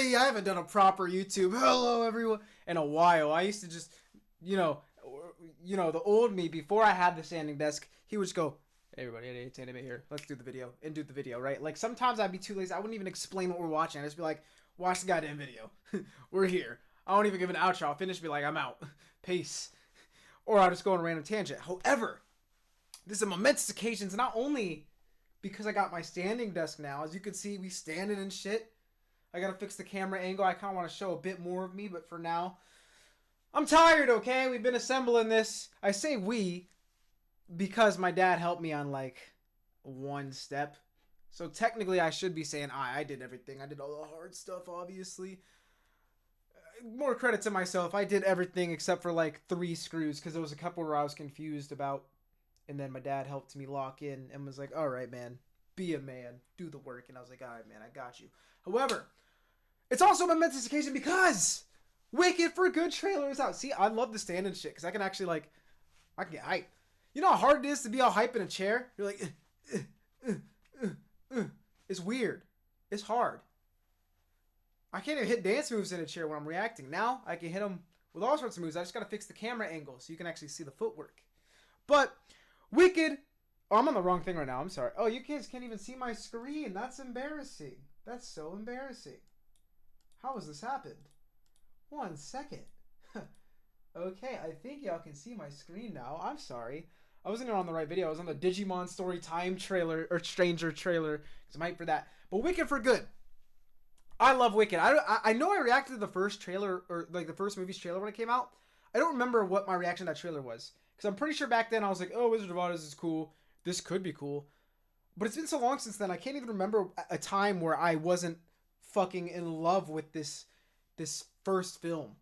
Finally, I haven't done a proper YouTube hello everyone in a while. I used to just, the old me before I had the standing desk, he would just go, hey everybody, it's anime here. Let's do the video and do the video, right? Like sometimes I'd be too lazy. I wouldn't even explain what we're watching. I'd just be like, watch the goddamn video. We're here. I won't even give an outro. I'll finish, be like, I'm out. Peace. Or I'll just go on a random tangent. However, this is a momentous occasion, not only because I got my standing desk now. As you can see, we standing and shit. I gotta fix the camera angle. I kind of want to show a bit more of me, but for now, I'm tired, okay? We've been assembling this. I say we because my dad helped me on, like, one step. So technically, I should be saying I did everything. I did all the hard stuff, obviously. More credit to myself. I did everything except for, like, 3 screws because there was a couple where I was confused about. And then my dad helped me lock in and was like, all right, man, be a man, do the work. And I was like, all right, man, I got you. However, it's also a momentous occasion because Wicked for Good trailer is out. See, I love the stand and shit because I can actually, like, I can get hype. You know how hard it is to be all hype in a chair? You're like, it's weird. It's hard. I can't even hit dance moves in a chair when I'm reacting. Now, I can hit them with all sorts of moves. I just got to fix the camera angle so you can actually see the footwork. But Wicked. Oh, I'm on the wrong thing right now. I'm sorry. Oh, you kids can't even see my screen. That's embarrassing. That's so embarrassing. How has this happened? 1 second. Okay, I think y'all can see my screen now. I'm sorry. I wasn't even on the right video. I was on the Digimon Story Time trailer, or Stranger trailer, because I'm hyped for that. But Wicked for Good. I love Wicked. I know I reacted to the first trailer, or like the first movie's trailer when it came out. I don't remember what my reaction to that trailer was. Because I'm pretty sure back then I was like, oh, Wizard of Oz is cool. This could be cool. But it's been so long since then, I can't even remember a time where I wasn't fucking in love with this first film.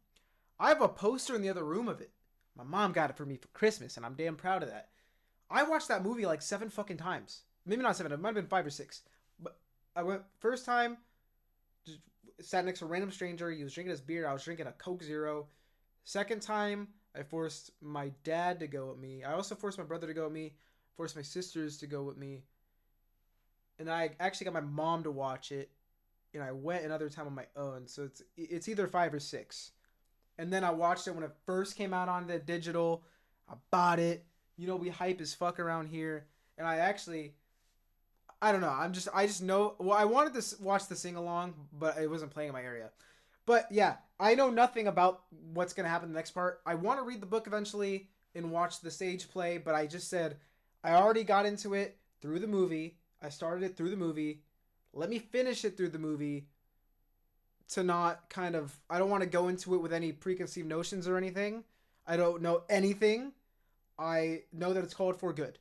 I have a poster in the other room of it. My mom got it for me for Christmas, and I'm damn proud of that. I watched that movie like 7 fucking times. Maybe not 7, it might have been 5 or 6. But I went first time, just sat next to a random stranger. He was drinking his beer. I was drinking a Coke Zero. Second time, I forced my dad to go with me. I also forced my brother to go with me. Forced my sisters to go with me. And I actually got my mom to watch it. And I went another time on my own. So it's either 5 or 6. And then I watched it when it first came out on the digital. I bought it. You know, we hype as fuck around here. And I don't know. I just know. Well, I wanted to watch the sing along, but it wasn't playing in my area. But yeah, I know nothing about what's going to happen in the next part. I want to read the book eventually and watch the stage play, but I just said I already got into it through the movie. I started it through the movie. Let me finish it through the movie to not kind of... I don't want to go into it with any preconceived notions or anything. I don't know anything. I know that it's called For Good.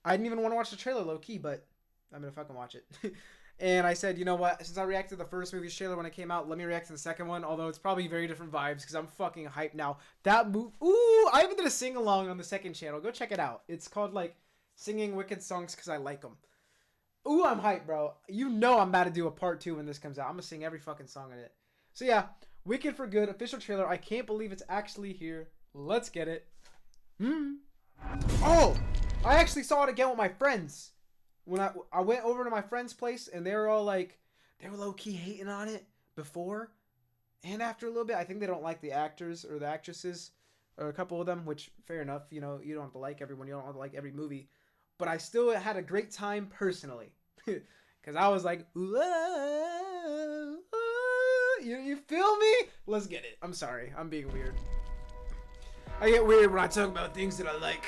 I didn't even want to watch the trailer low-key, but I'm going to fucking watch it. And I said, you know what? Since I reacted to the first movie's trailer when it came out, let me react to the second one. Although it's probably very different vibes because I'm fucking hyped now. That move... Ooh! I even did a sing-along on the second channel. Go check it out. It's called, like, Singing Wicked Songs Because I Like Them. Ooh, I'm hyped, bro. You know I'm about to do a part 2 when this comes out. I'm going to sing every fucking song in it. So yeah, Wicked for Good, official trailer. I can't believe it's actually here. Let's get it. Oh! I actually saw it again with my friends. When I went over to my friend's place and they were all like, they were low-key hating on it before and after a little bit. I think they don't like the actors or the actresses, or a couple of them, which fair enough. You know, you don't have to like everyone. You don't have to like every movie. But I still had a great time personally. Because I was like, you feel me? Let's get it. I'm sorry. I'm being weird. I get weird when I talk about things that I like.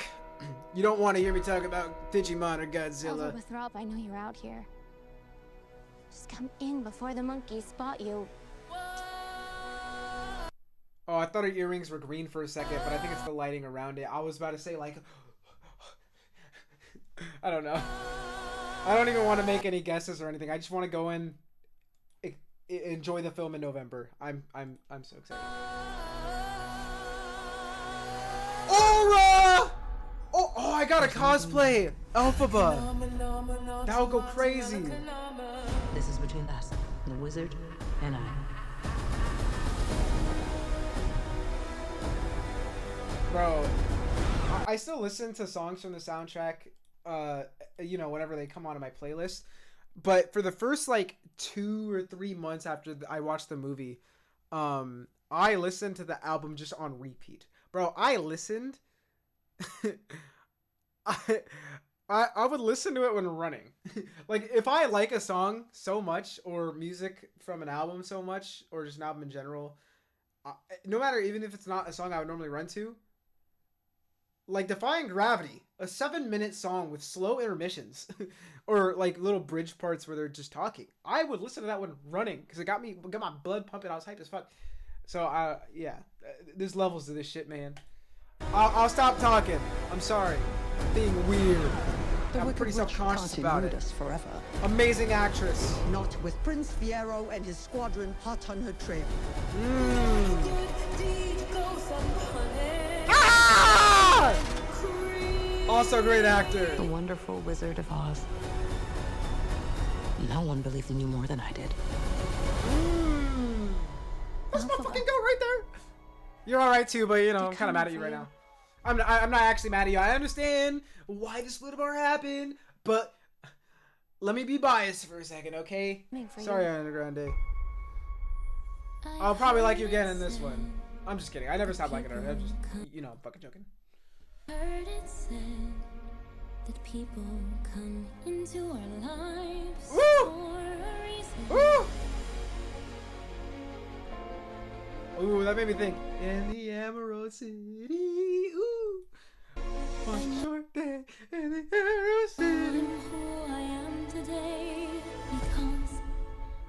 You don't want to hear me talk about Digimon or Godzilla. Throp, I know you're out here. Just come in before the monkeys spot you. Oh, I thought her earrings were green for a second, but I think it's the lighting around it. I was about to say, like... I don't know. I don't even want to make any guesses or anything. I just want to go in, enjoy the film in November. I'm so excited. Aura! Oh, I got a cosplay! Alphaba! That would go crazy! This is between us, the wizard, and I. Bro, I still listen to songs from the soundtrack, you know, whenever they come onto my playlist. But for the first like 2 or 3 months after I watched the movie, I listened to the album just on repeat. Bro, I listened. I, I would listen to it when running. Like if I like a song so much, or music from an album so much, or just an album in general, no matter, even if it's not a song I would normally run to, like Defying Gravity, a 7-minute song with slow intermissions, or like little bridge parts where they're just talking, I would listen to that when running because it got my blood pumping. I was hyped as fuck. So yeah, there's levels to this shit, man. I'll stop talking. I'm sorry. I'm being weird. I'm pretty self-conscious about it. Us forever. Amazing actress. Not with Prince Fiero and his squadron hot on her trail. Ah! Also a great actor. The wonderful Wizard of Oz. No one believed in you more than I did. That's my fucking goat right there. You're alright too, but you know, I'm kind of mad at you right now. I'm not actually mad at you. I understand why the split bar happened, but let me be biased for a second, okay? Sorry, Ariana Grande. I'll probably like you again in this one. I'm just kidding. I never stopped liking her. I'm just, you know, I'm fucking joking. Heard it said that people come into our lives for a reason. Woo! Ooh, that made me think. In the Emerald City, ooh. One short day in the Emerald City. I'm who I am today because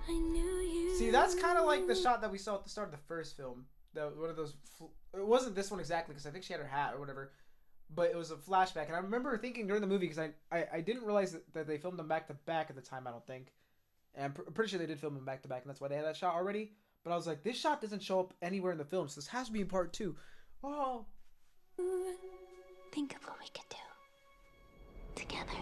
I knew you. See, that's kind of like the shot that we saw at the start of the first film. One of those. It wasn't this one exactly because I think she had her hat or whatever, but it was a flashback. And I remember thinking during the movie because I didn't realize that they filmed them back to back at the time. I don't think, and I'm pretty sure they did film them back to back, and that's why they had that shot already. But I was like, this shot doesn't show up anywhere in the film, so this has to be in part 2. Oh. Think of what we could do together.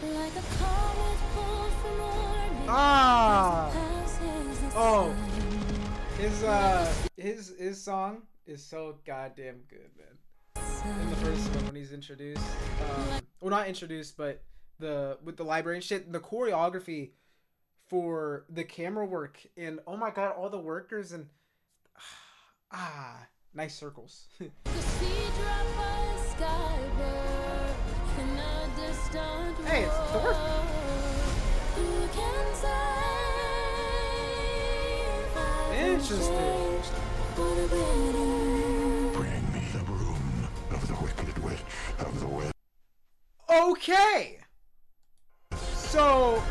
Like a comet pulled from orbit. Ah. Passes the Oh. sun. His song is so goddamn good, man. In the first one when he's introduced, well, not introduced, but with the library and shit, the choreography for the camera work, and oh my god, all the workers, and nice circles. Hey, it's the work. Interesting. Bring me the broom of the wicked witch of the west. Okay. So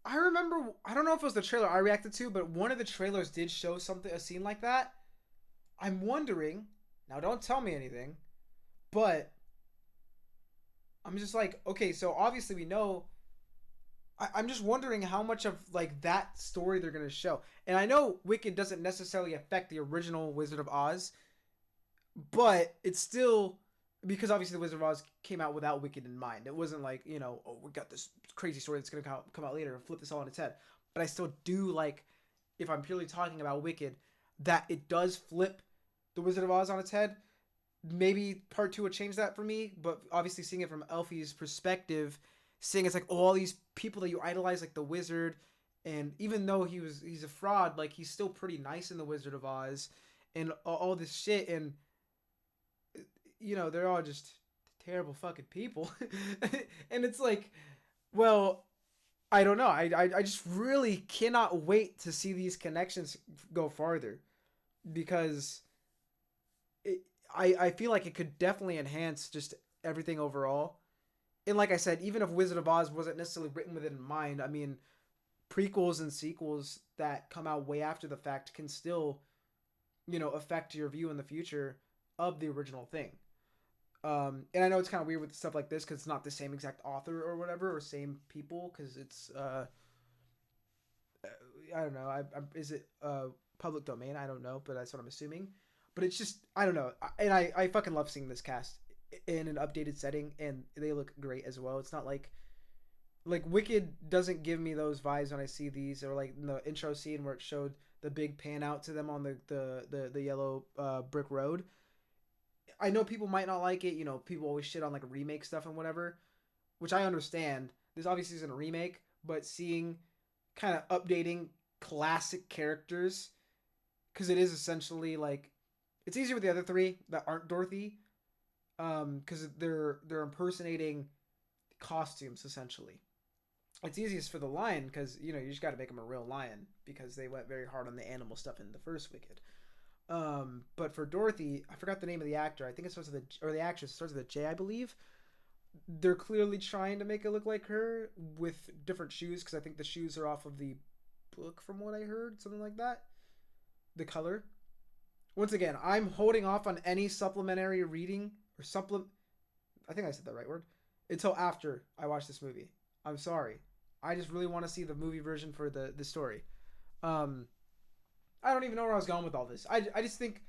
I remember, I don't know if it was the trailer I reacted to, but one of the trailers did show a scene like that. I'm wondering, now don't tell me anything, but I'm just like, okay, so obviously we know, I'm just wondering how much of like that story they're going to show. And I know Wicked doesn't necessarily affect the original Wizard of Oz, but it's still, because obviously the Wizard of Oz came out without Wicked in mind. It wasn't like, you know, oh, we got this crazy story that's going to come out later and flip this all on its head. But I still do like, if I'm purely talking about Wicked, that it does flip the Wizard of Oz on its head. Maybe part 2 would change that for me, but obviously seeing it from Elfie's perspective, seeing it's like all these people that you idolize, like the Wizard, and even though he's a fraud, like he's still pretty nice in the Wizard of Oz, and all this shit, and you know, they're all just terrible fucking people. And it's like, well, I don't know. I just really cannot wait to see these connections go farther, because I feel like it could definitely enhance just everything overall. And like I said, even if Wizard of Oz wasn't necessarily written with it in mind, I mean, prequels and sequels that come out way after the fact can still, you know, affect your view in the future of the original thing. And I know it's kind of weird with stuff like this because it's not the same exact author or whatever, or same people, because it's I don't know. Is it public domain? I don't know, but that's what I'm assuming. But it's just, I don't know. And I fucking love seeing this cast in an updated setting, and they look great as well. It's not like Wicked doesn't give me those vibes when I see these, or like in the intro scene where it showed the big pan out to them on the yellow brick road. I know people might not like it. You know, people always shit on like remake stuff and whatever. which I understand. This obviously isn't a remake, but seeing kind of updating classic characters, because it is essentially like it's easier with the other three that aren't Dorothy, because they're impersonating costumes essentially. It's easiest for the lion because you just got to make him a real lion because they went very hard on the animal stuff in the first Wicked. But for Dorothy, I forgot the name of the actor. I think it starts with the actress starts with a J, I believe. They're clearly trying to make it look like her with different shoes because I think the shoes are off of the book from what I heard, something like that. The color. Once again, I'm holding off on any supplementary reading or I think I said that right word until after I watch this movie. I'm sorry. I just really want to see the movie version for the story. I don't even know where I was going with all this. I just think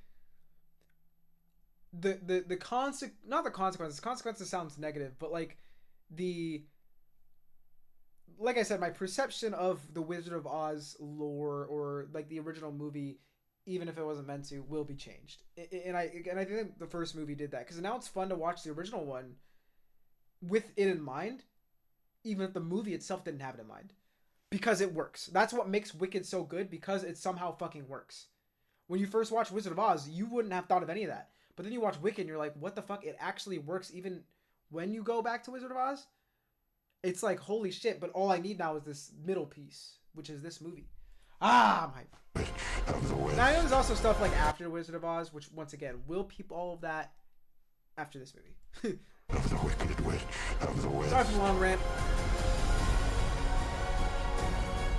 the consequences sounds negative, but like I said, my perception of the Wizard of Oz lore or like the original movie, even if it wasn't meant to, will be changed. And I think the first movie did that because now it's fun to watch the original one with it in mind, even if the movie itself didn't have it in mind, because it works. That's what makes Wicked so good, because it somehow fucking works. When you first watch Wizard of Oz, you wouldn't have thought of any of that. But then you watch Wicked and you're like, what the fuck? It actually works even when you go back to Wizard of Oz. It's like, holy shit, but all I need now is this middle piece, which is this movie. Ah, my... Now, I know there's also stuff like after Wizard of Oz, which, once again, we'll peep all of that after this movie. Of the Wicked Witch of the West. Sorry for the long rant.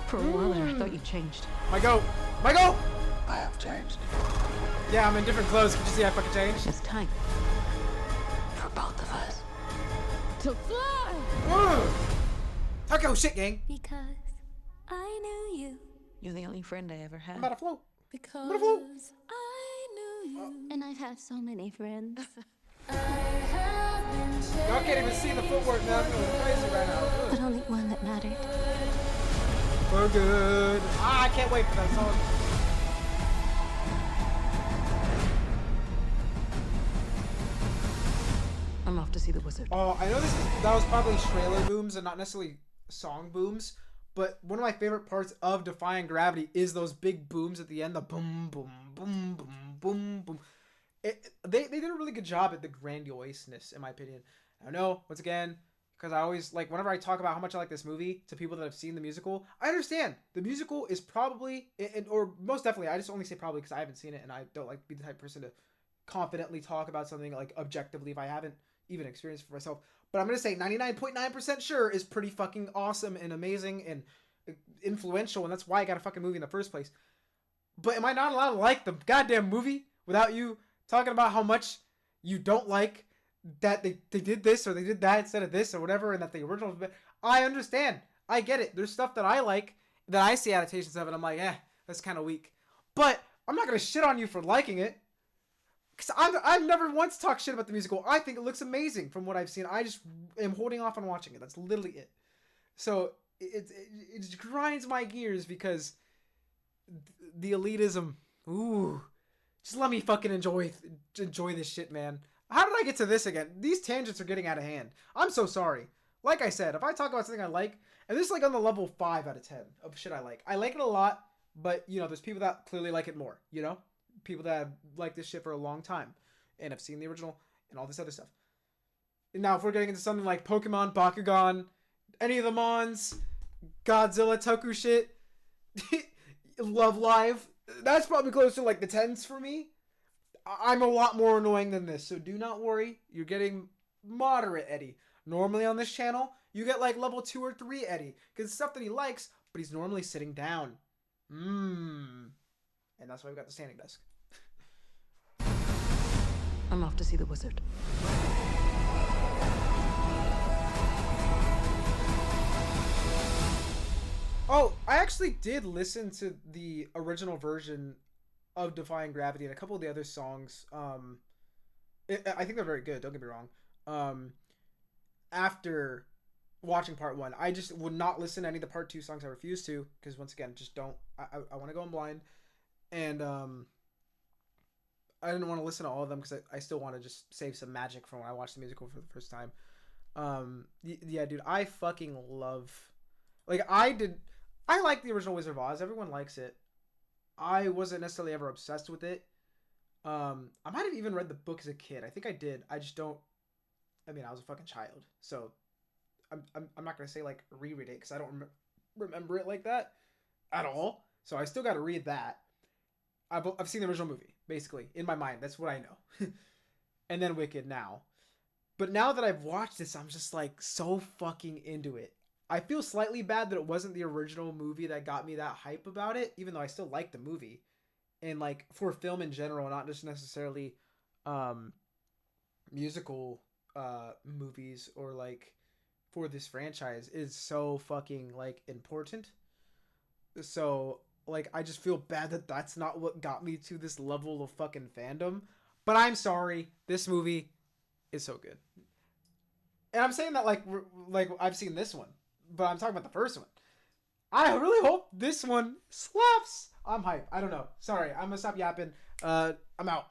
For a while there, I thought you changed. My goat! My goat! I have changed. Yeah, I'm in different clothes. Could you see I fucking changed? It's time. For both of us. To fly! Taco shit, gang. Because I knew you. You're the only friend I ever had. I'm about to float. Because Wonderful. I knew you. And I've had so many friends. Y'all can't even see the footwork now. I'm going crazy right now. But only one that mattered. We're good. I can't wait for that song. I'm off to see the wizard. Oh, I know that was probably trailer booms and not necessarily song booms, but one of my favorite parts of Defying Gravity is those big booms at the end, the boom, boom, boom, boom, boom, boom. They did a really good job at the grandioseness, in my opinion. I know, once again, because I always, like, whenever I talk about how much I like this movie to people that have seen the musical, I understand. The musical is probably, or most definitely, I just only say probably because I haven't seen it and I don't like to be the type of person to confidently talk about something, like, objectively if I haven't even experienced it for myself. But I'm going to say 99.9% sure is pretty fucking awesome and amazing and influential, and that's why I got a fucking movie in the first place. But am I not allowed to like the goddamn movie without you talking about how much you don't like that they did this or they did that instead of this or whatever, and that the original... I understand. I get it. There's stuff that I like that I see adaptations of, and I'm like, that's kind of weak. But I'm not going to shit on you for liking it. Because I've never once talked shit about the musical. I think it looks amazing from what I've seen. I just am holding off on watching it. That's literally it. So it just grinds my gears because the elitism. Ooh. Just let me fucking enjoy this shit, man. How did I get to this again? These tangents are getting out of hand. I'm so sorry. Like I said, if I talk about something I like, and this is like on the level 5 out of 10 of shit I like. I like it a lot, but, there's people that clearly like it more, People that have liked this shit for a long time and have seen the original and all this other stuff. And now, if we're getting into something like Pokemon, Bakugan, any of the Mons, Godzilla, Toku shit, Love Live, that's probably close to like the 10s for me. I'm a lot more annoying than this, so do not worry. You're getting moderate Eddie. Normally on this channel, you get like level 2 or 3 Eddie, because it's stuff that he likes, but he's normally sitting down. And that's why we got the standing desk. I'm off to see the wizard. Oh, I actually did listen to the original version of Defying Gravity and a couple of the other songs. I think they're very good, don't get me wrong. After watching part 1, I just would not listen to any of the part 2 songs. I refuse to, because once again, just don't. I want to go in blind. And I didn't want to listen to all of them because I still want to just save some magic from when I watched the musical for the first time. Yeah, dude, I fucking love. Like, I like the original Wizard of Oz. Everyone likes it. I wasn't necessarily ever obsessed with it. I might have even read the book as a kid. I think I did. I just don't. I mean, I was a fucking child, so I'm not gonna say like reread it because I don't remember it like that at all. So I still got to read that. I've seen the original movie basically in my mind. That's what I know. And then Wicked now. But now that I've watched this, I'm just like so fucking into it. I feel slightly bad that it wasn't the original movie that got me that hype about it, even though I still like the movie. And like for film in general, not just necessarily musical movies or like for this franchise is so fucking like important. So like I just feel bad that that's not what got me to this level of fucking fandom. But I'm sorry, this movie is so good. And I'm saying that like I've seen this one, but I'm talking about the first one. I really hope this one slaps. I'm hype. I don't know. Sorry, I'm gonna stop yapping. I'm out.